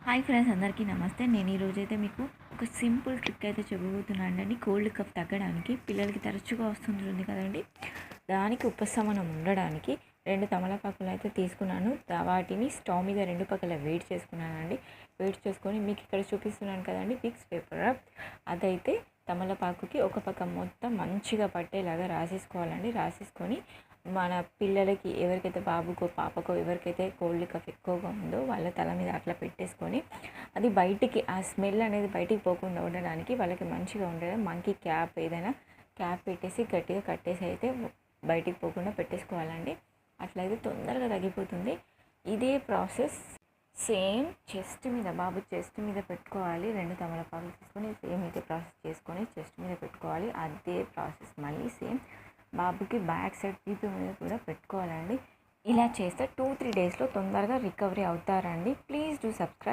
Hi friends, అందరికీ నమస్తే. నేను ఈరోజైతే మీకు ఒక సింపుల్ ట్రిక్ అయితే చెప్పబోతున్నానండి. కోల్డ్ కఫ్ తగ్గడానికి పిల్లలకి తరచుగా వస్తుంటుంది కదండి, దానికి ఉపశమనం ఉండడానికి 2 తమలపాకులు అయితే తీసుకున్నాను. వాటిని స్టవ్ మీద 2 పక్కల వేడి చేసుకున్నానండి. వేడి చేసుకొని మీకు ఇక్కడ చూపిస్తున్నాను కదండి విక్స్ పేపర్, అదైతే తమలపాకుకి ఒక పక్క మొత్తం మంచిగా పట్టేలాగా రాసేసుకోవాలండి. రాసేసుకొని మన పిల్లలకి ఎవరికైతే బాబుకో పాపకో ఎవరికైతే కోల్డ్ కఫ్ ఎక్కువగా ఉందో వాళ్ళ తల మీద అట్లా పెట్టేసుకొని అది బయటికి ఆ స్మెల్ అనేది బయటికి పోకుండా ఉండడానికి వాళ్ళకి మంచిగా ఉండడం మంకీ క్యాప్ ఏదైనా క్యాప్ పెట్టేసి గట్టిగా కట్టేసి అయితే బయటికి పోకుండా పెట్టేసుకోవాలండి. అట్లయితే తొందరగా తగ్గిపోతుంది. ఇదే ప్రాసెస్ సేమ్ చెస్ట్ మీద, బాబు చెస్ట్ మీద పెట్టుకోవాలి. 2 తమలపాకులు తీసుకొని సేమ్ ఇదే ప్రాసెస్ చేసుకొని చెస్ట్ మీద పెట్టుకోవాలి. అదే ప్రాసెస్ మళ్ళీ సేమ్ బాబుకి బ్యాక్ సైడ్ పీపు మీద కూడా పెట్టుకోవాలండి. ఇలా చేస్తే 2-3 డేస్లో తొందరగా రికవరీ అవుతారండి. Please do subscribe.